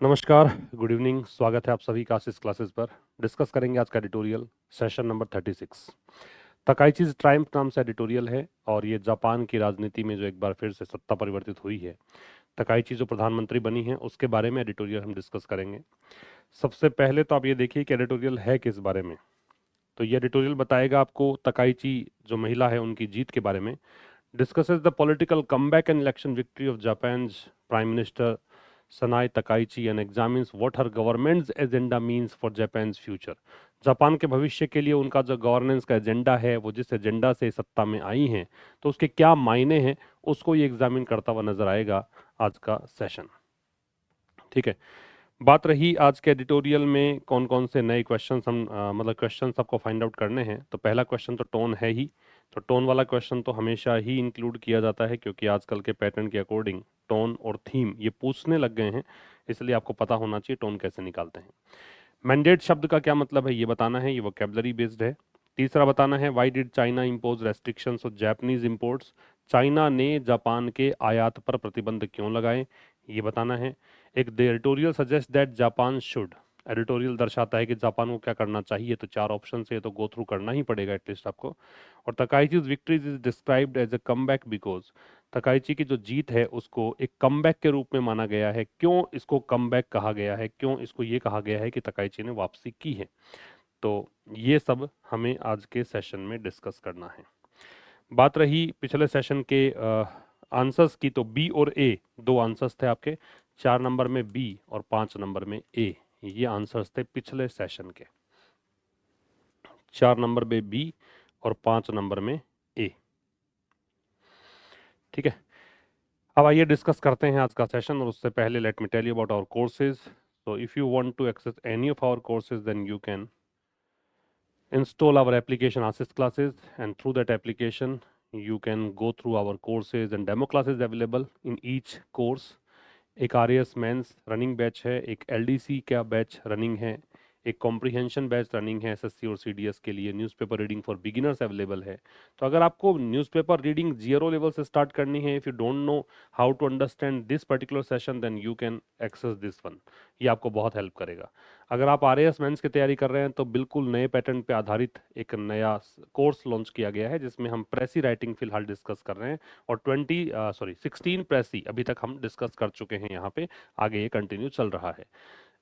नमस्कार, good evening. स्वागत है आप सभी का इस क्लासेस पर। डिस्कस करेंगे आज का एडिटोरियल सेशन नंबर 36। तकाइचीज ट्रायम्फ नाम से एडिटोरियल है और ये जापान की राजनीति में जो एक बार फिर से सत्ता परिवर्तित हुई है, तकाइची जो प्रधानमंत्री बनी है उसके बारे में एडिटोरियल हम डिस्कस करेंगे। सबसे पहले तो आप ये देखिए कि एडिटोरियल है किस बारे में। तो ये एडिटोरियल बताएगा आपको तकाइची जो महिला है उनकी जीत के बारे में। discusses the political comeback and election victory of Japan's Prime Minister Sanae Takaichi and examines what her government's agenda means for Japan's future. Japan के भविष्य के लिए उनका जो गवर्नेंस का एजेंडा है, वो जिस एजेंडा से सत्ता में आई हैं, तो उसके क्या मायने हैं, उसको ये एग्जामिन करता हुआ नजर आएगा आज का सेशन। ठीक है। बात रही आज के एडिटोरियल में कौन कौन से नए क्वेश्चंस हम मतलब क्वेश्चंस आपको फाइंड आउट करने हैं। तो पहला क्वेश्चन तो टोन है ही। तो टोन वाला क्वेश्चन तो हमेशा ही इंक्लूड किया जाता है, क्योंकि आजकल के पैटर्न के अकॉर्डिंग टोन और थीम ये पूछने लग गए हैं, इसलिए आपको पता होना चाहिए टोन कैसे निकालते हैं। मैंडेट शब्द का क्या मतलब है ये बताना है, ये वोकेबलरी बेस्ड है। तीसरा बताना है why did China impose restrictions on Japanese imports, China ने जापान के आयात पर प्रतिबंध क्यों लगाए, ये बताना है। एक the editorial suggest that Japan should, editorial दर्शाता है कि जापान को क्या करना चाहिए। तो चार ऑप्शन से तो गो थ्रू करना ही पड़ेगा एटलीस्ट आपको। और Takaichi's victories is described as a comeback because, Takaichi की जो जीत है उसको एक कमबैक के रूप में माना गया है। क्यों इसको कमबैक कहा गया है, क्यों इसको ये कहा गया है कि तकाइची ने वापसी की है, तो ये सब हमें आज के सेशन में डिस्कस करना है। बात रही पिछले सेशन के आंसर्स की, तो बी और ए दो आंसर्स थे आपके। 4 नंबर में बी और 5 नंबर में ए, ये आंसर्स थे पिछले सेशन के। 4 नंबर में बी और 5 नंबर में ए। ठीक है। अब आइए डिस्कस करते हैं आज का सेशन, और उससे पहले let me tell you about our courses. So if you want to access any of our courses, then you can install our application Assist Classes, and through that application you can go through our courses and demo classes available in each course. एक R S mains running batch है, एक LDC का batch running है, एक comprehension batch running है SSC और CDS के लिए। Newspaper reading for beginners available है। तो अगर आपको न्यूज़पेपर रीडिंग जीरो लेवल से स्टार्ट करनी है, if you don't know how to understand this particular session, then you can access this one. ये आपको बहुत हेल्प करेगा। अगर आप आर एस मेंस की तैयारी कर रहे हैं तो बिल्कुल नए पैटर्न पे आधारित एक नया कोर्स लॉन्च किया गया है, जिसमें हम प्रेसी राइटिंग फिलहाल डिस्कस कर रहे हैं, और 16 प्रेसी अभी तक हम डिस्कस कर चुके हैं यहाँ पे। आगे ये कंटिन्यू चल रहा है।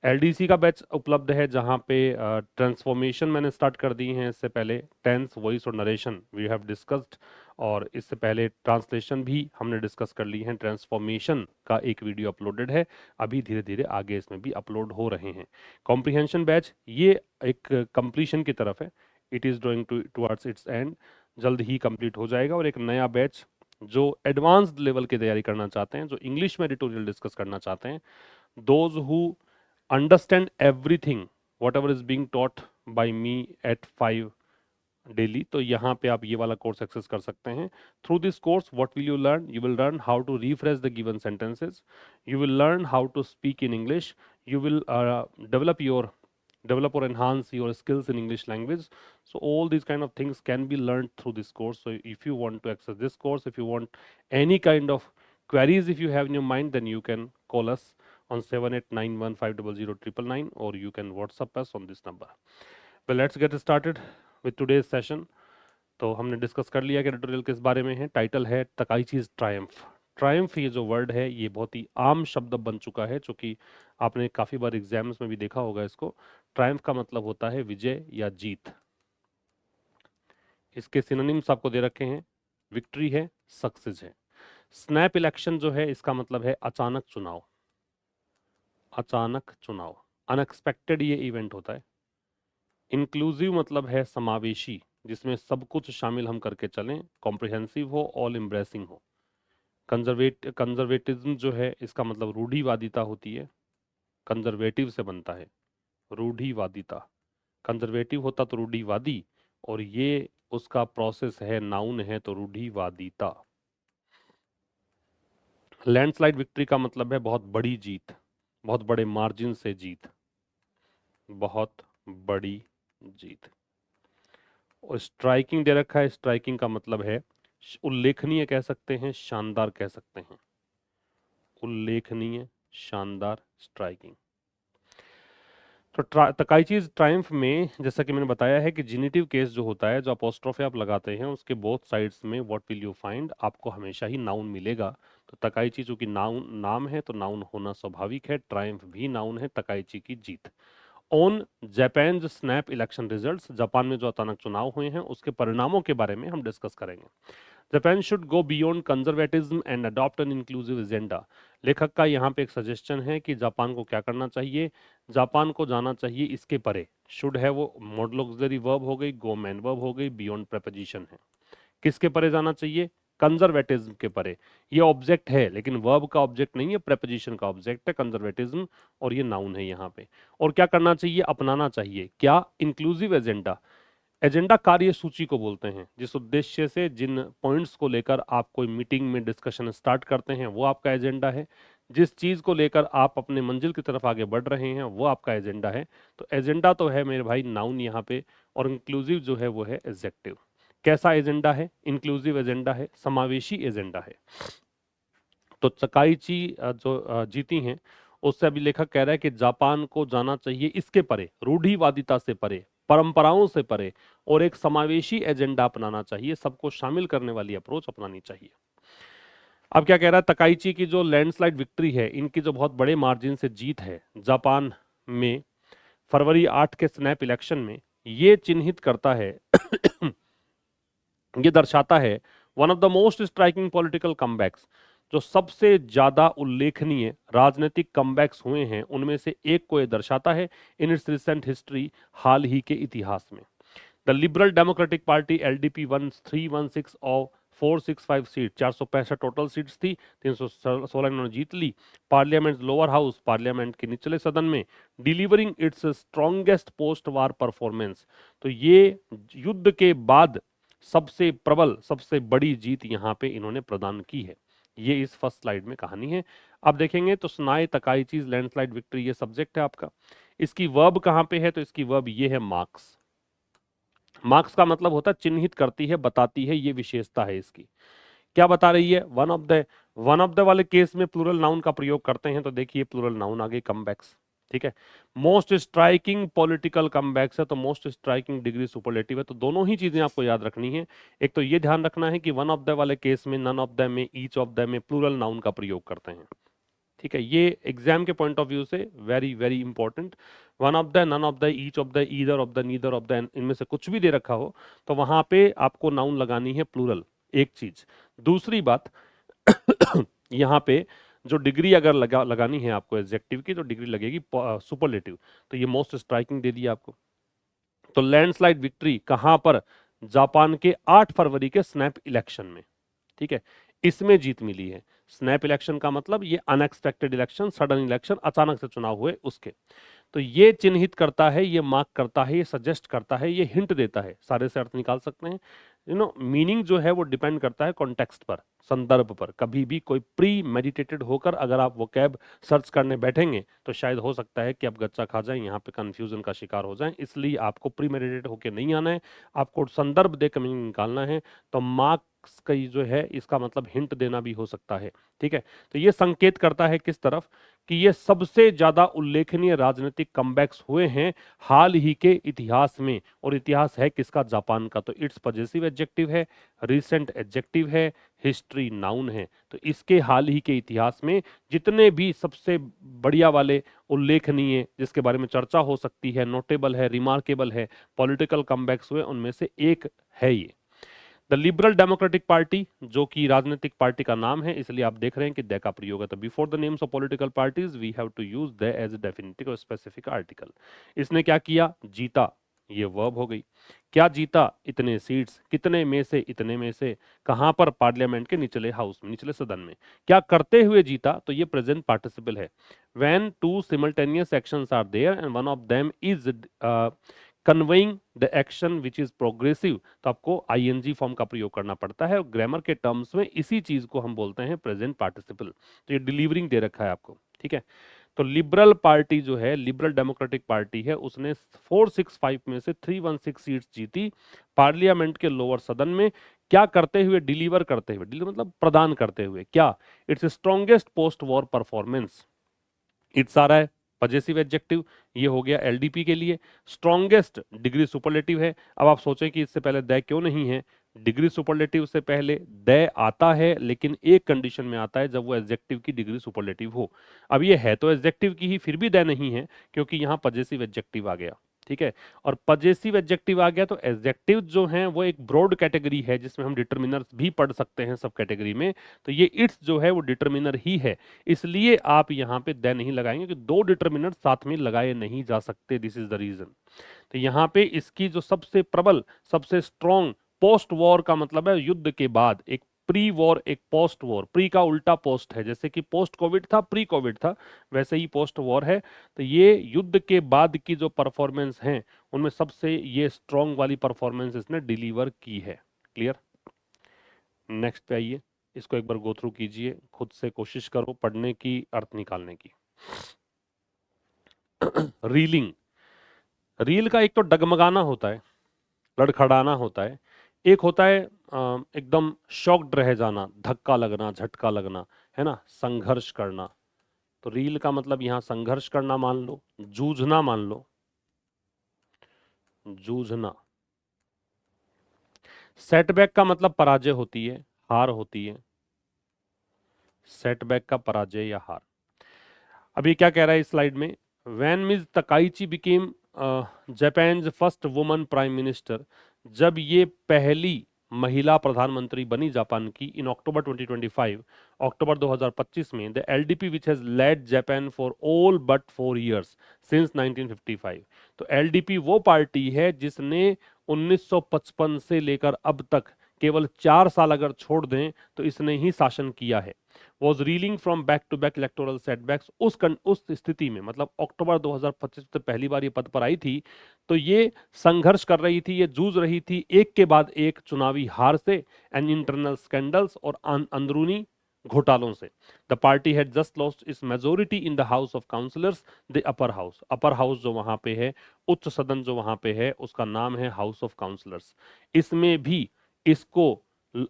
एलडीसी का बैच उपलब्ध है, जहाँ पे ट्रांसफॉर्मेशन मैंने स्टार्ट कर दी है। इससे पहले टेंस, वॉइस और नरेशन वी हैव डिस्कस्ड, और इससे पहले ट्रांसलेशन भी हमने डिस्कस कर ली है। ट्रांसफॉर्मेशन का एक वीडियो अपलोडेड है, अभी धीरे धीरे आगे इसमें भी अपलोड हो रहे हैं। कॉम्प्रिहेंशन बैच ये एक कंप्लीशन की तरफ है, it is going towards it's and, जल्द ही कंप्लीट हो जाएगा। और एक नया बैच जो एडवांस्ड लेवल की तैयारी करना चाहते हैं, जो इंग्लिश में एडिटोरियल डिस्कस करना चाहते हैं, those who understand everything whatever is being taught by me at 5 daily, तो यहाँ पे आप ये वाला कोर्स एक्सेस कर सकते हैं। Through this course what will you will learn how to refresh the given sentences, you will learn how to speak in English, you will develop or enhance your skills in English language. So all these kind of things can be learned through this course. So if you want to access this course, if you want any kind of queries, if you have in your mind, then you can call us on 7891500999, or you can WhatsApp us on this number. Well, let's get started with today's session. तो हमने discuss कर लिया कि editorial किस बारे में है। Title है तकाइचीज ट्रायम्फ। ट्रायम्फ ये जो वर्ड है ये बहुत ही आम शब्द बन चुका है, क्योंकि आपने काफ़ी बार एग्जाम्स में भी देखा होगा इसको। ट्रायम्फ का मतलब होता है विजय या जीत। इसके सिनोनिम्स आपको दे रखे हैं, विक्ट्री है, सक्सेस है। स्नैप इलेक्शन जो है इसका मतलब है अचानक चुनाव, अचानक चुनाव, अनएक्सपेक्टेड ये इवेंट होता है। इंक्लूसिव मतलब है समावेशी, जिसमें सब कुछ शामिल हम करके चलें, कॉम्प्रिहेंसिव हो, ऑल एम्ब्रेसिंग हो। कंजर्वेटिज्म जो है इसका मतलब रूढ़िवादिता होती है, कंजर्वेटिव से बनता है रूढ़िवादिता। कंजर्वेटिव होता तो रूढ़िवादी, और ये उसका प्रोसेस है, नाउन है, तो रूढ़िवादिता। लैंडस्लाइड विक्ट्री का मतलब है बहुत बड़ी जीत, बहुत बड़े मार्जिन से जीत, बहुत बड़ी जीत। और स्ट्राइकिंग दे रखा है, स्ट्राइकिंग का मतलब है उल्लेखनीय कह सकते हैं, शानदार कह सकते हैं। उल्लेखनीय, शानदार, स्ट्राइकिंग। तो तकाइचीज ट्रायम्फ में जैसा कि मैंने बताया है कि जेनिटिव केस जो होता है, जो अपोस्ट्रोफे आप लगाते हैं, उसके बोथ साइड्स में व्हाट विल यू फाइंड, आपको हमेशा ही नाउन मिलेगा। तो तकाइची चूंकि नाउन नाम है तो नाउन होना स्वाभाविक है, ट्रायम्फ भी नाउन है, तकाइची की जीत। On Japan snap election results, Japan में जो अचानक चुनाव हुए हैं उसके परिणामों के बारे में हम डिस्कस करेंगे। Japan should go beyond conservatism and adopt an inclusive agenda. लेखक का यहाँ पे एक सजेशन है कि जापान को क्या करना चाहिए, जापान को जाना चाहिए इसके परे। शुड है वो मॉडल ऑक्सिलरी वर्ब हो गई, गो मैन वर्ब हो गई, बियॉन्ड प्रेपोजिशन है। किसके परे जाना चाहिए, कंजर्वेटिज्म के परे। ये ऑब्जेक्ट है लेकिन वर्ब का ऑब्जेक्ट नहीं है, प्रेपोजिशन का ऑब्जेक्ट है कंजर्वेटिज्म, और ये नाउन है यहाँ पे। और क्या करना चाहिए, अपनाना चाहिए क्या, इंक्लूसिव एजेंडा। एजेंडा कार्य सूची को बोलते हैं, जिस उद्देश्य से जिन पॉइंट्स को लेकर आप कोई मीटिंग में डिस्कशन स्टार्ट करते हैं वो आपका एजेंडा है। जिस चीज को लेकर आप अपने मंजिल की तरफ आगे बढ़ रहे हैं वो आपका एजेंडा है। तो एजेंडा तो है मेरे भाई नाउन यहाँ पे, और इंक्लूसिव जो है वो है एडजेक्टिव। कैसा एजेंडा है, इंक्लूसिव एजेंडा है, समावेशी एजेंडा है। तो तकाइची जो जीती हैं, उससे अभी लेखक कह रहा है कि जापान को जाना चाहिए इसके परे, रूढ़िवादिता से परे, परंपराओं से परे, और एक समावेशी एजेंडा अपनाना चाहिए, सबको शामिल करने वाली अप्रोच अपनानी चाहिए। अब क्या कह रहा है, तकाइची की जो लैंडस्लाइड विक्ट्री है, इनकी जो बहुत बड़े मार्जिन से जीत है जापान में फरवरी 8 के स्नैप इलेक्शन में, ये चिन्हित करता है ये दर्शाता है one of the most striking political comebacks, जो सबसे ज्यादा उल्लेखनीय राजनीतिक कमबैक्स हुए हैं उनमें से एक को यह दर्शाता है इन इट्स रिसेंट हिस्ट्री, हाल ही के इतिहास में। The liberal democratic party LDP one 316 और 465 सीट, 465 टोटल सीट्स थी, 316 इन्होंने जीत ली। पार्लियामेंट लोअर हाउस, पार्लियामेंट के निचले सदन में, delivering it's strongest post war performance. तो ये युद्ध के बाद सबसे प्रबल, सबसे बड़ी जीत यहाँ पे इन्होंने प्रदान की है। ये इस फर्स्ट स्लाइड में कहानी है। अब देखेंगे तो सुनाए तकाइचीज लैंडस्लाइड विक्ट्री, ये सब्जेक्ट है आपका। इसकी वर्ब कहाँ पे है, तो इसकी वर्ब ये है मार्क्स। मार्क्स का मतलब होता है चिन्हित करती है, बताती है, ये विशेषता है इसकी। क्या बता रही है, वन ऑफ द वाले केस में प्लूरल नाउन का प्रयोग करते हैं, तो देखिए प्लूरल नाउन आगे कमबैक्स, ठीक है। मोस्ट स्ट्राइकिंग पॉलिटिकल कमबैक्स है, तो मोस्ट स्ट्राइकिंग डिग्री सुपरलेटिव है, तो दोनों ही चीजें आपको याद रखनी है। एक तो ये ध्यान रखना है कि वन ऑफ द वाले केस में, नन ऑफ द में, ईच ऑफ द में प्लूरल नाउन का प्रयोग करते हैं, ठीक है। ये एग्जाम के पॉइंट ऑफ व्यू से very very important. One of the, none of the, each of the, either of the, neither of the, इनमें से कुछ भी दे रखा हो तो वहां पे आपको नाउन लगानी है प्लूरल, एक चीज। दूसरी बात यहाँ पे जो डिग्री अगर लगानी है आपको एडजेक्टिव की, तो डिग्री लगेगी सुपरलेटिव। तो ये मोस्ट स्ट्राइकिंग दे दिया आपको। तो लैंडस्लाइड विक्ट्री कहां पर, जापान के 8 फरवरी के स्नैप इलेक्शन में, ठीक है, इसमें जीत मिली है। स्नैप इलेक्शन का मतलब ये अनएक्सपेक्टेड इलेक्शन, सडन इलेक्शन, अचानक से चुनाव हुए उसके। तो ये चिन्हित करता है, ये मार्क करता है, ये सजेस्ट करता है, ये हिंट देता है, सारे से अर्थ निकाल सकते हैं। मीनिंग जो है वो डिपेंड करता है कॉन्टेक्स्ट पर, संदर्भ पर। कभी भी कोई प्री मेडिटेटेड होकर अगर आप वो कैब सर्च करने बैठेंगे तो शायद हो सकता है कि आप गच्चा खा जाएं, यहाँ पे कंफ्यूजन का शिकार हो जाएं। इसलिए आपको प्री मेडिटेटेड होकर नहीं आना है, आपको संदर्भ देकर मीनिंग निकालना है। तो मार्क्स का जो है इसका मतलब हिंट देना भी हो सकता है, ठीक है। तो ये संकेत करता है किस तरफ, कि ये सबसे ज्यादा उल्लेखनीय राजनीतिक कमबैक्स हुए हैं हाल ही के इतिहास में। और इतिहास है किसका, जापान का। तो इट्स पॉजेसिव एडजेक्टिव है, रिसेंट एडजेक्टिव है, हिस्ट्री नाउन है। तो इसके हाल ही के इतिहास में जितने भी सबसे बढ़िया वाले, उल्लेखनीय, जिसके बारे में चर्चा हो सकती है, नोटेबल है, रिमार्केबल है, पॉलिटिकल कमबैक्स हुए, उनमें से एक है ये। द लिबरल डेमोक्रेटिक पार्टी, जो कि राजनीतिक पार्टी का नाम है, इसलिए आप देख रहे हैं कि द का प्रयोग है। तो before the names of political parties we have to use the as a definitive और स्पेसिफिक आर्टिकल। इसने क्या किया, जीता, ये वर्ब हो गई। क्या जीता, इतने सीट्स, कितने में से, इतने में से, कहां पर, पार्लियामेंट के निचले हाउस में, निचले सदन में। क्या करते हुए जीता, तो ये प्रेजेंट पार्टिसिपल है। When two simultaneous actions are there and one of them is conveying the action which is progressive, तो आपको आईएनजी फॉर्म का प्रयोग करना पड़ता है। और ग्रामर के टर्म्स में इसी चीज को हम बोलते हैं प्रेजेंट पार्टिसिपल। तो ये डिलीवरिंग दे रखा है आपको, ठीक है। तो लिबरल पार्टी जो है, लिबरल डेमोक्रेटिक पार्टी है, उसने 465 में से 316 सीट्स जीती पार्लियामेंट के लोअर सदन में। क्या करते हुए, डिलीवर करते हुए, डिलीवर मतलब प्रदान करते हुए। क्या, it's strongest post war performance, it's आ रहा है, पजेसिव एडजेक्टिव ये हो गया एलडीपी के लिए। स्ट्रॉन्गेस्ट डिग्री सुपरलेटिव है। अब आप सोचें कि इससे पहले द क्यों नहीं है। डिग्री सुपरलेटिव से पहले द आता है, लेकिन एक कंडीशन में आता है, जब वो एडजेक्टिव की डिग्री सुपरलेटिव हो। अब ये है तो एडजेक्टिव की ही, फिर भी द नहीं है क्योंकि यहाँ पजेसिव एडजेक्टिव आ गया। ठीक है, और पजेसिव एडजेक्टिव आ गया तो एडजेक्टिव जो हैं वो एक ब्रॉड कैटेगरी है जिसमें हम डिटरमिनर्स भी पढ़ सकते हैं सब कैटेगरी में। तो ये इट्स जो है वो डिटरमिनर ही है, इसलिए आप यहाँ पे द नहीं लगाएंगे कि दो डिटरमिनर साथ में लगाए नहीं जा सकते। This is the reason. तो यहाँ पे इसकी जो सबसे प्रबल, सबसे स्ट्रॉन्ग, पोस्ट वॉर का मतलब है युद्ध के बाद, एक प्री वॉर, एक पोस्ट वॉर। प्री का उल्टा पोस्ट है, जैसे कि पोस्ट कोविड था प्री कोविड था, वैसे ही पोस्ट वॉर है। तो ये युद्ध के बाद की जो परफॉर्मेंस है उनमें सबसे ये स्ट्रॉन्ग वाली परफॉर्मेंस इसने डिलीवर की है। क्लियर। नेक्स्ट पे आइए, इसको एक बार गो थ्रू कीजिए, खुद से कोशिश करो पढ़ने की, अर्थ निकालने की। रीलिंग, रील का एक तो डगमगाना होता है, लड़खड़ाना होता है, एक होता है एकदम शॉक्ड रह जाना, धक्का लगना, झटका लगना, है ना, संघर्ष करना। तो रील का मतलब यहां संघर्ष करना मान लो, जूझना मान लो, जूझना। सेटबैक का मतलब पराजय होती है, हार होती है, सेटबैक का पराजय या हार। अब ये क्या कह रहा है इस स्लाइड में, when miss Takaichi became Japan first woman prime minister, जब ये पहली महिला प्रधानमंत्री बनी जापान की, इन अक्टूबर 2025, अक्टूबर 2025 में, the LDP which has lead Japan for all but 4 years since 1955। तो एलडीपी वो पार्टी है जिसने 1955 से लेकर अब तक केवल 4 साल अगर छोड़ दें तो इसने ही शासन किया है। Was reeling from back to back electoral setbacks, उस स्थिति में, मतलब अक्टूबर 2025 से पहली बार ये पद पर आई थी, तो ये संघर्ष कर रही थी, ये जूझ रही थी एक के बाद एक चुनावी हार से, एंड इंटरनल स्कैंडल्स, और अंदरूनी घोटालों से। The party had just lost its majority in the house of councillors, the upper house. Upper house जो वहां पे है, उच्च सदन जो वहां पे है, उसका नाम है हाउस ऑफ काउंसिलर्स। इसमें भी इसको,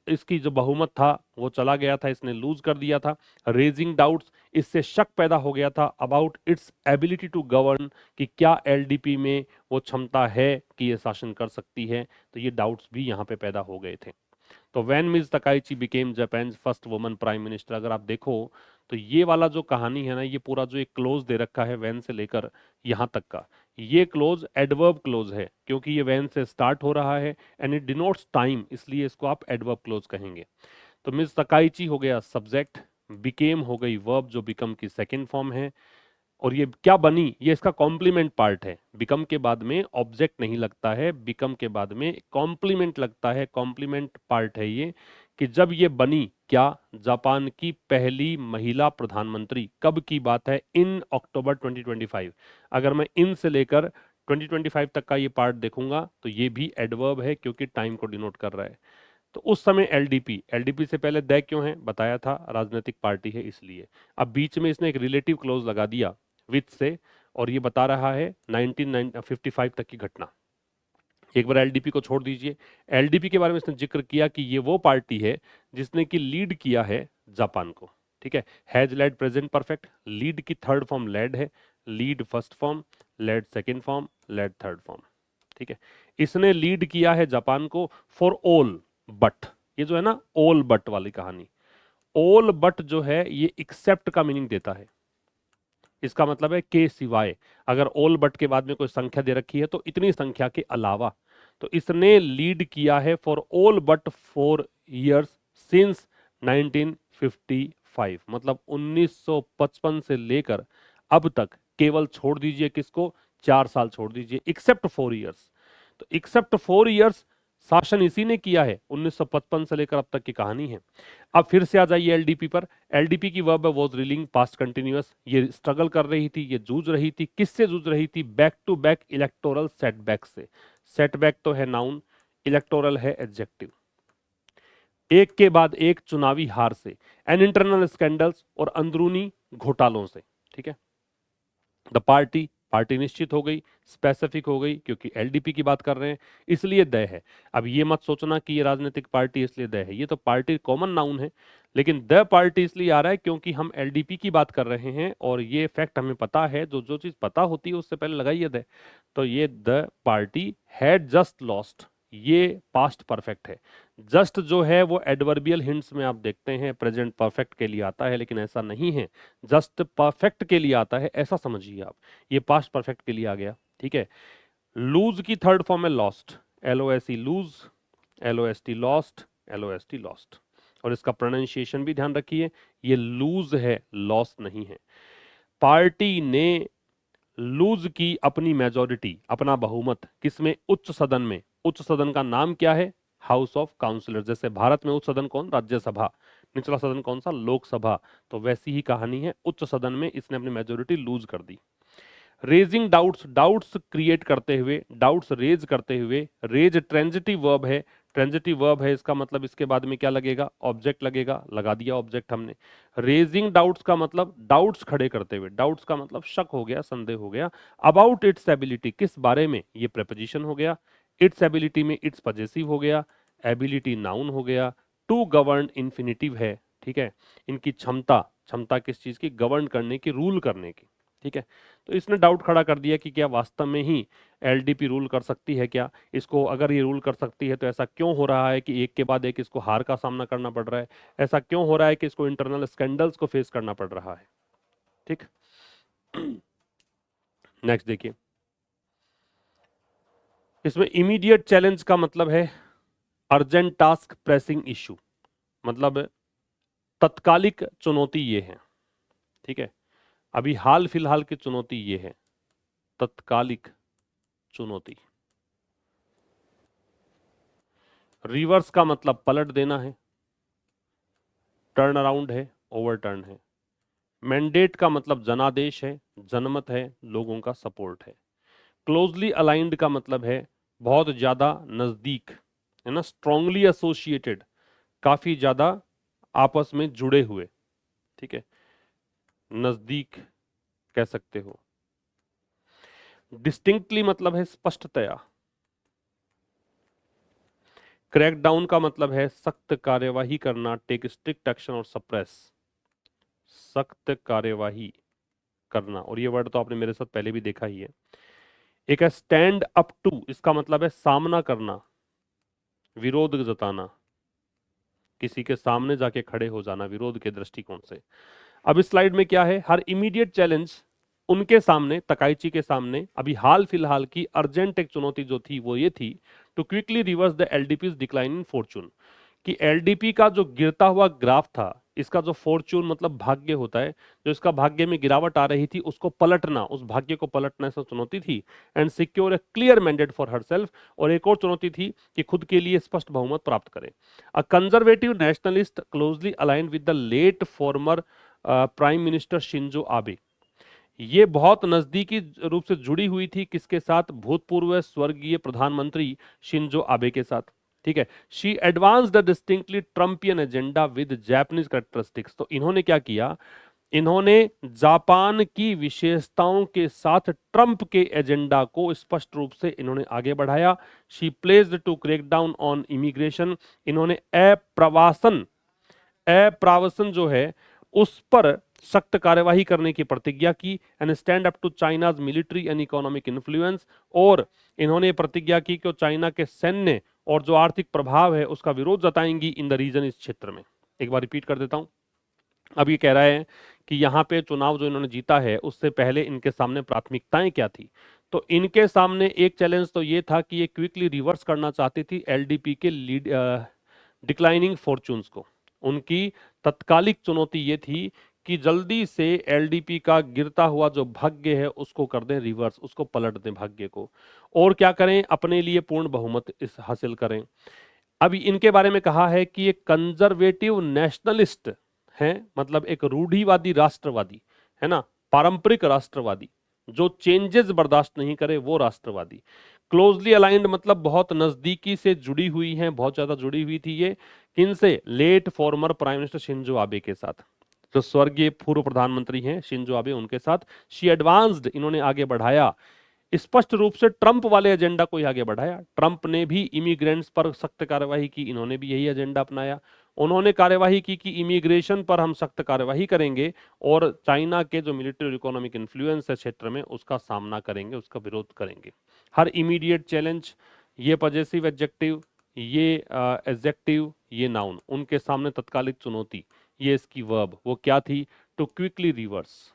इसकी जो बहुमत था वो चला गया था, इसने लूज कर दिया था। रेजिंग डाउट्स, इससे शक पैदा हो गया था about its ability to govern, कि क्या एलडीपी में वो क्षमता है कि ये शासन कर सकती है। तो ये डाउट्स भी यहाँ पे पैदा हो गए थे। तो when miss Takaichi became Japan first woman prime minister, अगर आप देखो तो ये वाला जो कहानी है ना, ये पूरा जो एक क्लोज दे रखा है व्हेन से लेकर यहाँ तक का, ये क्लोज एडवर्ब क्लोज है क्योंकि ये व्हेन से स्टार्ट हो रहा है एंड इट डिनोट्स टाइम, इसलिए इसको आप एडवर्ब क्लोज कहेंगे। तो मिस तकाइची हो गया सब्जेक्ट, बिकेम हो गई वर्ब जो बिकम की सेकेंड फॉर्म है, और ये क्या बनी, ये इसका कॉम्प्लीमेंट पार्ट है। बिकम के बाद में ऑब्जेक्ट नहीं लगता है, बिकम के बाद में कॉम्प्लीमेंट लगता है, कॉम्प्लीमेंट पार्ट है ये, कि जब ये बनी क्या, जापान की पहली महिला प्रधानमंत्री। कब की बात है, इन अक्टूबर 2025। अगर मैं इन से लेकर 2025 तक का ये पार्ट देखूंगा तो ये भी एडवर्ब है क्योंकि टाइम को डिनोट कर रहा है। तो उस समय एलडीपी, एलडीपी से पहले द क्यों है बताया था, राजनीतिक पार्टी है इसलिए। अब बीच में इसने एक रिलेटिव क्लोज लगा दिया विथ से, और ये बता रहा है 1955 तक की घटना। एक बार एलडीपी को छोड़ दीजिए, एलडीपी के बारे में इसने जिक्र किया कि ये वो पार्टी है जिसने कि लीड किया है जापान को। ठीक है, has led present perfect, lead की थर्ड फॉर्म लेड है, lead first form, led second form, led third form. ठीक है, इसने लीड किया है जापान को फॉर ऑल बट, ये जो है ना ऑल बट वाली कहानी, ऑल बट जो है ये एक्सेप्ट का मीनिंग देता है। इसका मतलब है के सिवाय, अगर ऑल बट के बाद में कोई संख्या दे रखी है तो इतनी संख्या के अलावा। तो इसने लीड किया है for all but 4 years since 1955, मतलब 1955 से लेकर अब तक, केवल छोड़ दीजिए किसको, 4 साल छोड़ दीजिए, एक्सेप्ट 4 इयर्स। तो एक्सेप्ट 4 इयर्स शासन इसी ने किया है, 1955 से लेकर अब तक की कहानी है। अब फिर से आ जाइए एलडीपी पर। एलडीपी की verb was reeling past continuous, ये स्ट्रगल कर रही थी, ये जूझ रही थी, किससे जूझ रही थी, back to back electoral setback से। सेटबैक तो है नाउन, इलेक्टोरल है एडजेक्टिव। एक के बाद एक चुनावी हार से, एंड इंटरनल स्कैंडल्स, और अंदरूनी घोटालों से। ठीक है, द पार्टी पार्टी निश्चित हो गई, स्पेसिफिक हो गई, क्योंकि एलडीपी की बात कर रहे हैं इसलिए द है। अब ये मत सोचना कि ये राजनीतिक पार्टी इसलिए द है, ये तो पार्टी कॉमन नाउन है, लेकिन द पार्टी इसलिए आ रहा है क्योंकि हम एलडीपी की बात कर रहे हैं और ये फैक्ट हमें पता है, जो जो चीज पता होती है उससे पहले लगाइए द। तो ये the party had just lost, ये पास्ट परफेक्ट है। जस्ट जो है वो एडवर्बियल हिंट्स में आप देखते हैं प्रेजेंट परफेक्ट के लिए आता है, लेकिन ऐसा नहीं है, जस्ट परफेक्ट के लिए आता है, ऐसा समझिए आप। ये पास्ट परफेक्ट के लिए आ गया, ठीक है। लूज की थर्ड फॉर्म है lost, LOSE lose, LOST lost, LOST lost. और इसका प्रोनाउंसिएशन भी ध्यान रखिए, ये लूज है, लॉस नहीं है। पार्टी ने लूज की अपनी मेजोरिटी, अपना बहुमत, किसमें? उच्च सदन में। उच्च सदन का नाम क्या है? House of Councillors. जैसे भारत में उच्च सदन कौन? राज्यसभा। निचला सदन कौन सा? लोकसभा। तो वैसी ही कहानी है, उच्च सदन में इसने अपनी मेजोरिटी लूज कर दी। रेजिंग डाउट्स, डाउट्स क्रिएट करते हुए, डाउट्स रेज करते हुए। रेज ट्रांजिटिव वर्ब है, ट्रांजिटिव वर्ब है, इसका मतलब इसके बाद में क्या लगेगा? ऑब्जेक्ट लगेगा, लगा दिया ऑब्जेक्ट हमने। रेजिंग डाउट्स का मतलब डाउट्स खड़े करते हुए, डाउट्स का मतलब शक हो गया, संदेह हो गया। अबाउट इट्स एबिलिटी, किस बारे में? ये प्रेपोजिशन हो गया। इट्स एबिलिटी में इट्स पजेसिव हो गया, एबिलिटी नाउन हो गया। टू गवर्न इन्फिनिटिव है, ठीक है। इनकी क्षमता, क्षमता किस चीज की? गवर्न करने की, रूल करने की, ठीक है। तो इसने डाउट खड़ा कर दिया कि क्या वास्तव में ही एलडीपी रूल कर सकती है क्या? इसको अगर ये रूल कर सकती है तो ऐसा क्यों हो रहा है कि एक के बाद एक इसको हार का सामना करना पड़ रहा है? ऐसा क्यों हो रहा है कि इसको इंटरनल स्कैंडल्स को फेस करना पड़ रहा है? ठीक। नेक्स्ट देखिए, इसमें इमीडिएट चैलेंज का मतलब है अर्जेंट टास्क, प्रेसिंग इश्यू, मतलब तत्कालिक चुनौती ये है, ठीक है। अभी हाल फिलहाल की चुनौती ये है, तत्कालिक चुनौती। रिवर्स का मतलब पलट देना है, टर्न अराउंड है, ओवरटर्न है। मैंडेट का मतलब जनादेश है, जनमत है, लोगों का सपोर्ट है। क्लोजली अलाइंड का मतलब है बहुत ज्यादा नजदीक, है ना, स्ट्रांगली एसोसिएटेड, काफी ज्यादा आपस में जुड़े हुए, ठीक है, नजदीक कह सकते हो। डिस्टिंक्टली मतलब है स्पष्टतया। क्रैकडाउन का मतलब है सख्त कार्यवाही करना, टेक स्ट्रिक्ट एक्शन और सप्रेस, सख्त कार्यवाही करना। और ये वर्ड तो आपने मेरे साथ पहले भी देखा ही है। एक है स्टैंड अप टू, इसका मतलब है सामना करना, विरोध जताना, किसी के सामने जाके खड़े हो जाना विरोध के दृष्टिकोण से। अब इस स्लाइड में क्या है? हर इमीडिएट चैलेंज उनके सामने, तकाइची के सामने अभी हाल फिलहाल की अर्जेंट एक चुनौती जो थी वो ये थी, to quickly reverse the LDP's decline in fortune, कि एलडीपी का जो गिरता हुआ ग्राफ था, इसका जो फॉर्चून मतलब भाग्य होता है, जो इसका भाग्य में गिरावट आ रही थी उसको पलटना, उस भाग्य को पलटना ऐसा चुनौती थी। And secure A clear mandate for herself, और एक और चुनौती थी कि खुद के लिए स्पष्ट बहुमत प्राप्त करें। A conservative nationalist closely aligned with the late former prime minister Shinzo Abe, ये बहुत नजदीकी रूप से जुड़ी हुई थी किसके साथ? भूतपूर्व स्वर्गीय प्रधानमंत्री शिंजो आबे के साथ, ठीक है। She advanced the distinctly Trumpian agenda with Japanese characteristics, तो इन्होंने क्या किया? इन्होंने जापान की विशेषताओं के साथ ट्रंप के एजेंडा को स्पष्ट रूप से इन्होंने आगे बढ़ाया। She pledged to crack down on immigration, इन्होंने अप्रावसन जो है उस पर सख्त कार्यवाही करने की प्रतिज्ञा की। And stand up to China's military and economic influence, और इन्होंने प्रतिज्ञा की कि चाइना के सैन्य और जो आर्थिक प्रभाव है उसका विरोध जताएंगी इन द रीजन, इस क्षेत्र में। एक बार रिपीट कर देता हूं। अब ये कह रहा है कि यहाँ पे चुनाव जो इन्होंने जीता है उससे पहले इनके सामने प्राथमिकताएं क्या थी? तो इनके सामने एक चैलेंज तो ये था कि ये क्विकली रिवर्स करना चाहती थी एलडीपी के डिक्लाइनिंग फॉर्चून्स को। उनकी तत्कालिक चुनौती ये थी कि जल्दी से एलडीपी का गिरता हुआ जो भाग्य है उसको कर दें रिवर्स, उसको पलट दें भाग्य को, और क्या करें? अपने लिए पूर्ण बहुमत इस हासिल करें। अभी इनके बारे में कहा है कि ये कंजर्वेटिव नेशनलिस्ट हैं, मतलब एक रूढ़िवादी राष्ट्रवादी, है ना, पारंपरिक राष्ट्रवादी, जो चेंजेस बर्दाश्त नहीं करे वो राष्ट्रवादी। क्लोजली अलाइंड मतलब बहुत नजदीकी से जुड़ी हुई हैं, बहुत ज्यादा जुड़ी हुई थी ये, किनसे? Late former prime minister Shinzo Abe के साथ। जो स्वर्गीय पूर्व प्रधानमंत्री हैं शिंजो आबे, उनके साथ। शी एडवांस्ड, इन्होंने आगे बढ़ाया, स्पष्ट रूप से ट्रंप वाले एजेंडा को ही आगे बढ़ाया। ट्रंप ने भी इमिग्रेंट्स पर सख्त कार्यवाही की, इन्होंने भी यही एजेंडा अपनाया। उन्होंने कार्यवाही की कि इमिग्रेशन पर हम सख्त कार्यवाही करेंगे और चाइना के जो मिलिट्री और इकोनॉमिक इन्फ्लुएंस है क्षेत्र में, उसका सामना करेंगे, उसका विरोध करेंगे। हर इमीडिएट चैलेंज, ये पॉजेसिव एडजेक्टिव, ये एडजेक्टिव, ये नाउन, उनके सामने तत्कालिक चुनौती, ये इसकी वर्ब, वो क्या थी? To quickly reverse.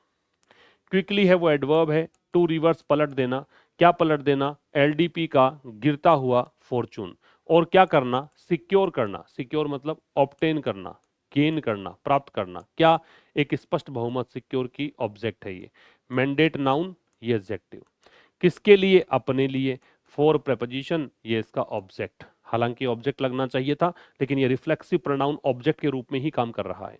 क्विकली है वो एडवर्ब है, टू रिवर्स पलट देना। क्या पलट देना? एलडीपी का गिरता हुआ फॉर्चून। और क्या करना? सिक्योर करना। सिक्योर मतलब ऑब्टेन करना, गेन करना, प्राप्त करना। क्या? एक स्पष्ट बहुमत, सिक्योर की ऑब्जेक्ट है ये। मैंडेट नाउन, ये एडजेक्टिव। किसके लिए? अपने लिए। फॉर प्रेपोजिशन, ये इसका ऑब्जेक्ट। हालांकि ऑब्जेक्ट लगना चाहिए था, लेकिन ये रिफ्लेक्सिव प्रोनाउन ऑब्जेक्ट के रूप में ही काम कर रहा है।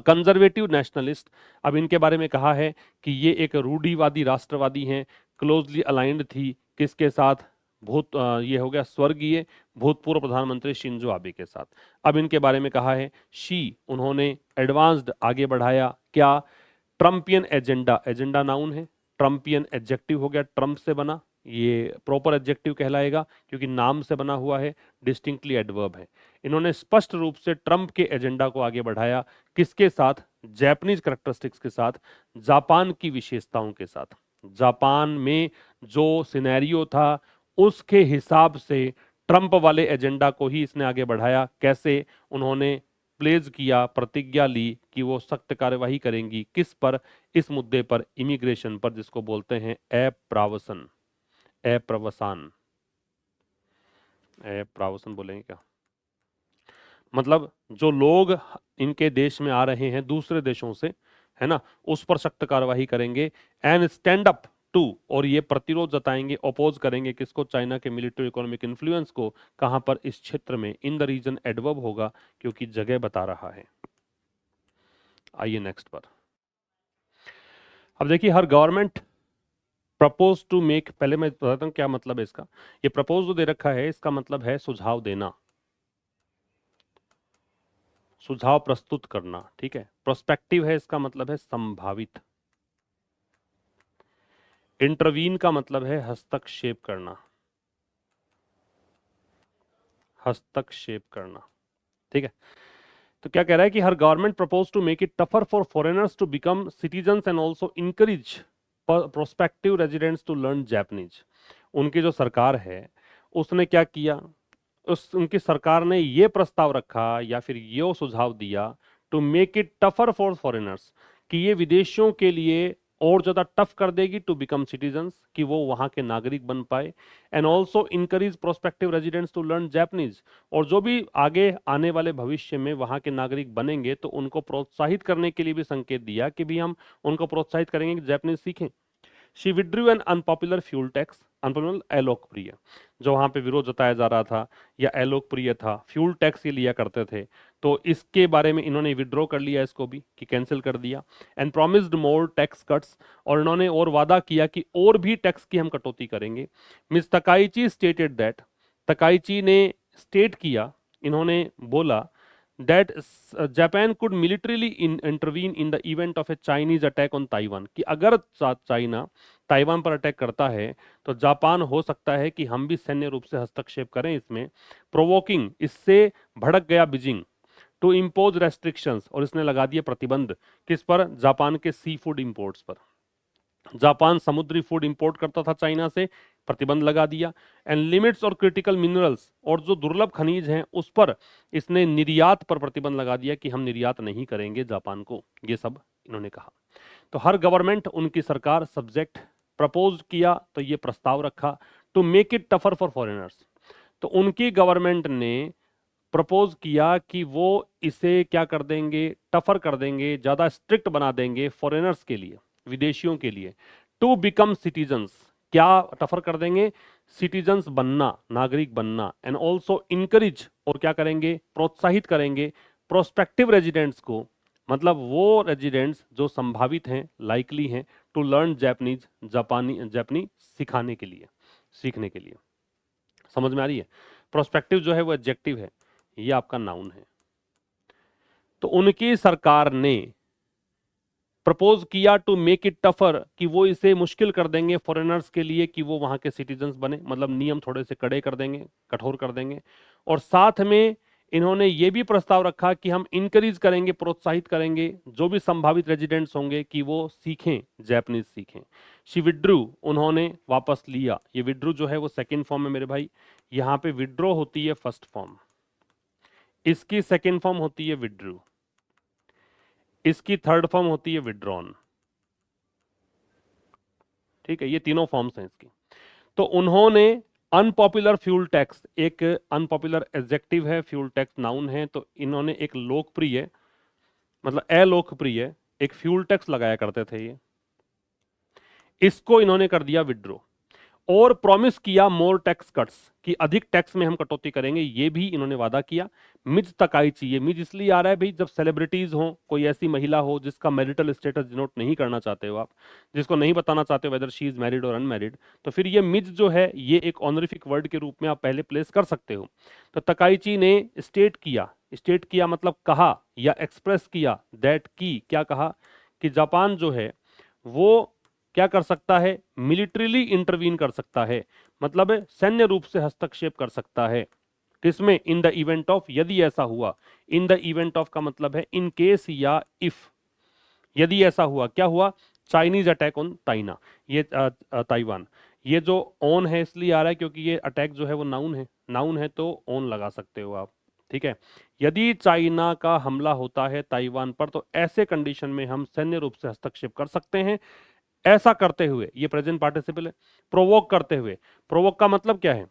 कंजर्वेटिव नेशनलिस्ट, अब इनके बारे में कहा है कि ये एक रूढ़िवादी राष्ट्रवादी हैं, क्लोजली अलाइंड थी किसके साथ? ये हो गया स्वर्गीय भूतपूर्व प्रधानमंत्री शिंजो आबे के साथ। अब इनके बारे में कहा है शी, उन्होंने एडवांस्ड, आगे बढ़ाया। क्या? ट्रम्पियन एजेंडा, एजेंडा नाउन है, ट्रम्पियन एडजेक्टिव हो गया, ट्रम्प से बना, ये प्रॉपर एडजेक्टिव कहलाएगा क्योंकि नाम से बना हुआ है, डिस्टिंक्टली एडवर्ब है। इन्होंने स्पष्ट रूप से ट्रंप के एजेंडा को आगे बढ़ाया, किसके साथ? जैपनीज कैरेक्टरिस्टिक्स के साथ, जापान की विशेषताओं के साथ। जापान में जो सिनेरियो था उसके हिसाब से ट्रंप वाले एजेंडा को ही इसने आगे बढ़ाया। कैसे? उन्होंने प्लेज किया, प्रतिज्ञा ली कि वो सख्त कार्यवाही करेंगी, किस पर? इस मुद्दे पर, इमिग्रेशन पर, जिसको बोलते हैं अप्रवासन, अप्रवासन, अप्रवासन बोलेंगे क्या? मतलब जो लोग इनके देश में आ रहे हैं दूसरे देशों से, है ना, उस पर सख्त कार्यवाही करेंगे। एंड स्टैंड अप टू, और ये प्रतिरोध जताएंगे, अपोज करेंगे किसको? चाइना के मिलिट्री इकोनॉमिक इन्फ्लुएंस को। कहां पर? इस क्षेत्र में। इन द रीजन एडवर्ब होगा क्योंकि जगह बता रहा है। आइए नेक्स्ट पर। अब देखिए, हर गवर्नमेंट प्रपोज टू मेक, पहले मैं बताता हूं क्या मतलब है इसका। ये प्रपोज जो दे रखा है, इसका मतलब है सुझाव देना, सुझाव प्रस्तुत करना, ठीक है। प्रोस्पेक्टिव है, इसका मतलब है संभावित। इंटरवीन का मतलब है हस्तक्षेप करना, हस्तक्षेप करना, ठीक है। तो क्या कह रहा है कि हर government propose to make it tougher for foreigners to become citizens and also encourage prospective residents to learn Japanese. उनकी जो सरकार है उसने क्या किया? उनकी सरकार ने ये प्रस्ताव रखा या फिर ये सुझाव दिया, to make it tougher for foreigners, कि ये विदेशियों के लिए और ज्यादा टफ कर देगी टू बिकम सिटीजन्स, कि वो वहां के नागरिक बन पाए। And also encourage prospective residents to learn Japanese, और जो भी आगे आने वाले भविष्य में वहां के नागरिक बनेंगे तो उनको प्रोत्साहित करने के लिए भी संकेत दिया कि भी हम उनको प्रोत्साहित करेंगे कि जैपनीज सीखें। She withdrew an unpopular fuel tax, unpopular अलोकप्रिय, जो वहां पे विरोध जताया जा रहा था या अलोकप्रिय था, फ्यूल टैक्स ये लिया करते थे, तो इसके बारे में इन्होंने विड्रॉ कर लिया, इसको भी कि कैंसिल कर दिया। And promised more tax cuts, और इन्होंने और वादा किया कि और भी टैक्स की हम कटौती करेंगे। Miss Takaichi stated that, Takaichi ने स्टेट किया, इन्होंने बोला that Japan could militarily intervene in the event of a Chinese attack on Taiwan, कि अगर चाइना ताइवान पर अटैक करता है तो जापान हो सकता है कि हम भी सैन्य रूप से हस्तक्षेप करें इसमें। प्रोवोकिंग, इससे भड़क गया बीजिंग। टू इम्पोज रेस्ट्रिक्शंस, और इसने लगा दिए प्रतिबंध, किस पर? जापान के सी फूड इंपोर्ट्स पर। जापान समुद्री फूड इंपोर्ट करता था चाइना से, प्रतिबंध लगा दिया। एंड लिमिट्स और क्रिटिकल मिनरल्स, और जो दुर्लभ खनिज हैं उस पर इसने निर्यात पर प्रतिबंध लगा दिया कि हम निर्यात नहीं करेंगे जापान को, ये सब इन्होंने कहा। तो हर गवर्नमेंट, उनकी सरकार, सब्जेक्ट प्रपोज किया, तो ये प्रस्ताव रखा, to make it tougher for foreigners, तो उनकी गवर्नमेंट ने प्रपोज किया कि वो इसे क्या कर देंगे? टफर कर देंगे, ज्यादा स्ट्रिक्ट बना देंगे फॉरेनर्स के लिए, विदेशियों के लिए। टू बिकम सिटीजन्स, क्या टफर कर देंगे? सिटीजन्स बनना, नागरिक बनना। एंड ऑल्सो इंकरेज, और क्या करेंगे? प्रोत्साहित करेंगे प्रोस्पेक्टिव रेजिडेंट्स को, मतलब वो रेजिडेंट्स जो संभावित हैं, लाइकली हैं, टू लर्न जैपनीज, जापानी सिखाने के लिए, सीखने के लिए। समझ में आ रही है? प्रोस्पेक्टिव जो है वो एडजेक्टिव है, ये आपका नाउन है। तो उनकी सरकार ने प्रपोज किया टू मेक इट टफर, कि वो इसे मुश्किल कर देंगे फॉरेनर्स के लिए कि वो वहां के सिटीजन्स बने, मतलब नियम थोड़े से कड़े कर देंगे, कठोर कर देंगे। और साथ में इन्होंने ये भी प्रस्ताव रखा कि हम इंकरेज करेंगे, प्रोत्साहित करेंगे जो भी संभावित रेजिडेंट्स होंगे कि वो सीखें, जैपनीज सीखें। शी विड्रू, उन्होंने वापस लिया। ये विड्रू जो है वो सेकेंड फॉर्म है मेरे भाई, यहाँ पे विड्रॉ होती है फर्स्ट फॉर्म, इसकी सेकेंड फॉर्म होती है विड्रू, इसकी थर्ड फॉर्म होती है विड्रॉन। ठीक है, ये तीनों फॉर्म्स हैं इसकी। तो उन्होंने अनपॉपुलर फ्यूल टैक्स, एक अनपॉपुलर एडजेक्टिव है, फ्यूल टैक्स नाउन है, तो इन्होंने एक लोकप्रिय, मतलब अलोकप्रिय एक फ्यूल टैक्स लगाया करते थे ये, इसको इन्होंने कर दिया विड्रॉ। और प्रॉमिस किया मोर टैक्स कट्स, कि अधिक टैक्स में हम कटौती करेंगे, ये भी इन्होंने वादा किया। मिज तकाइची, ये मिज इसलिए आ रहा है भाई, जब सेलिब्रिटीज हो, कोई ऐसी महिला हो जिसका मैरिटल स्टेटस डिनोट नहीं करना चाहते हो आप, जिसको नहीं बताना चाहते हो वेदर शी इज मैरिड और अनमैरिड, तो फिर ये मिज जो है ये एक ऑनरिफिक वर्ड के रूप में आप पहले प्लेस कर सकते हो। तो तकाइची ने स्टेट किया मतलब कहा या एक्सप्रेस किया, दैट की क्या कहा, कि जापान जो है वो क्या कर सकता है, मिलिट्रीली इंटरवीन कर सकता है, मतलब सैन्य रूप से हस्तक्षेप कर सकता है। किसमें, इन द इवेंट ऑफ, यदि ऐसा हुआ। इन द इवेंट ऑफ का मतलब है इन केस या इफ, यदि ऐसा हुआ, क्या हुआ, चाइनीज अटैक ऑन ताइना, ये ताइवान, ये जो ऑन है इसलिए आ रहा है क्योंकि ये अटैक जो है वो नाउन है तो ऑन लगा सकते हो आप। ठीक है, यदि चाइना का हमला होता है ताइवान पर, तो ऐसे कंडीशन में हम सैन्य रूप से हस्तक्षेप कर सकते हैं। ऐसा करते हुए, ये प्रेजेंट पार्टिसिपल है, प्रोवोक करते हुए। प्रोवोक का मतलब क्या है,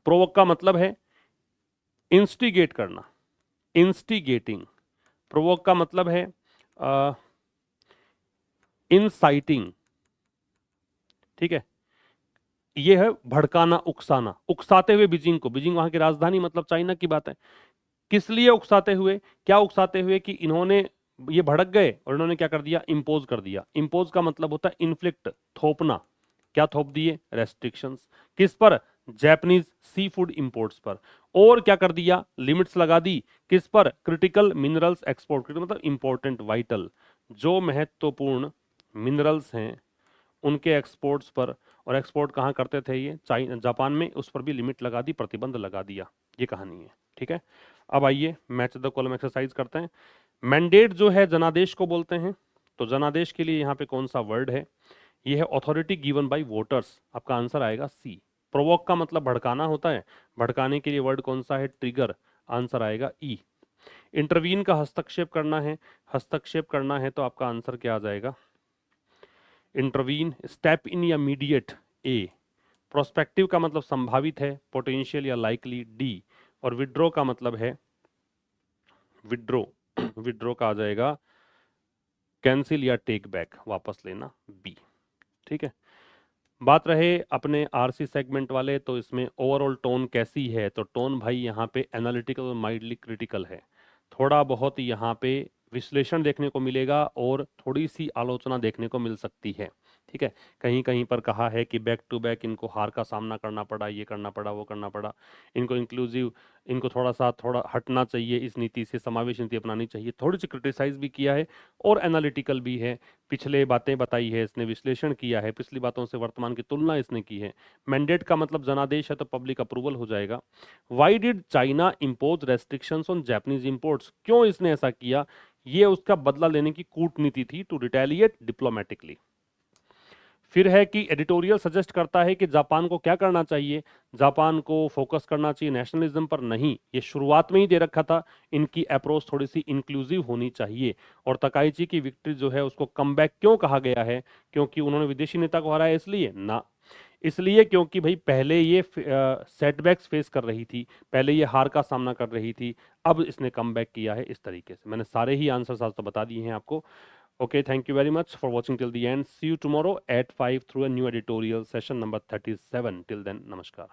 प्रोवोक का मतलब है इंस्टिगेट करना, इंस्टिगेटिंग। प्रोवोक का मतलब है इनसाइटिंग। ठीक है, ये है भड़काना, उकसाना, उकसाते हुए बीजिंग को, बीजिंग वहां की राजधानी मतलब चाइना की बात है। किस लिए उकसाते हुए, क्या उकसाते हुए, कि इन्होंने ये भड़क गए और इन्होंने क्या कर दिया, इंपोज कर दिया। इंपोज का मतलब होता है इन्फ्लिक्ट, थोपना। क्या थोप दिए, रेस्ट्रिक्शंस। किस पर, जापानीज सी फूड इंपोर्ट्स पर। और क्या कर दिया, लिमिट्स लगा दी। किस पर, क्रिटिकल मिनरल्स एक्सपोर्ट, मतलब इंपॉर्टेंट, वाइटल, जो महत्वपूर्ण मिनरल्स हैं उनके एक्सपोर्ट्स पर। और एक्सपोर्ट कहाँ करते थे ये, जापान में, उस पर भी लिमिट लगा दी, प्रतिबंध लगा दिया। ये कहानी है। ठीक है, अब आइए मैच द कॉलम एक्सरसाइज करते हैं। मैंडेट जो है जनादेश को बोलते हैं, तो जनादेश के लिए यहाँ पे कौन सा वर्ड है, ये है अथॉरिटी गिवन बाय वोटर्स। आपका आंसर आएगा सी। प्रोवोक का मतलब भड़काना होता है, भड़काने के लिए वर्ड कौन सा है, ट्रिगर, आंसर आएगा ई। इंटरवीन का हस्तक्षेप करना है, हस्तक्षेप करना है तो आपका आंसर क्या आ जाएगा, इंटरवीन, स्टेप इन या मीडिएट, ए। प्रोस्पेक्टिव का मतलब संभावित है, पोटेंशियल या लाइकली, डी। और विड्रॉ का मतलब है, विड्रॉ विड्रॉ का आ जाएगा कैंसिल या टेक बैक, वापस लेना, बी। ठीक है, बात रहे अपने आरसी सेगमेंट वाले, तो इसमें ओवरऑल टोन कैसी है, तो टोन भाई यहाँ पे एनालिटिकल और माइल्डली क्रिटिकल है। थोड़ा बहुत यहाँ पे विश्लेषण देखने को मिलेगा और थोड़ी सी आलोचना देखने को मिल सकती है। ठीक है, कहीं कहीं पर कहा है कि बैक टू बैक इनको हार का सामना करना पड़ा, ये करना पड़ा, वो करना पड़ा, इनको इंक्लूसिव, इनको थोड़ा हटना चाहिए इस नीति से, समावेश नीति अपनानी चाहिए, थोड़ी सी क्रिटिसाइज भी किया है और एनालिटिकल भी है। पिछले बातें बताई है इसने, विश्लेषण किया है, पिछली बातों से वर्तमान की तुलना इसने की है। मैंडेट का मतलब जनादेश है तो पब्लिक अप्रूवल हो जाएगा। Why did China impose restrictions on Japanese imports, क्यों इसने ऐसा किया, ये उसका बदला लेने की कूटनीति थी, टू रिटेलिएट डिप्लोमेटिकली। फिर है कि एडिटोरियल सजेस्ट करता है कि जापान को क्या करना चाहिए, जापान को फोकस करना चाहिए नेशनलिज्म पर, नहीं, ये शुरुआत में ही दे रखा था, इनकी अप्रोच थोड़ी सी इंक्लूसिव होनी चाहिए। और तकाइची की विक्ट्री जो है उसको कमबैक क्यों कहा गया है, क्योंकि उन्होंने विदेशी नेता को हराया इसलिए ना, इसलिए क्योंकि भाई पहले ये सेटबैक्स फेस कर रही थी, पहले ये हार का सामना कर रही थी, अब इसने कमबैक किया है इस तरीके से। मैंने सारे ही आंसर्स आज तो बता दिए हैं आपको। Okay, thank you very much for watching till the end. See you tomorrow at 5 through a new editorial session number 37. Till then, namaskar.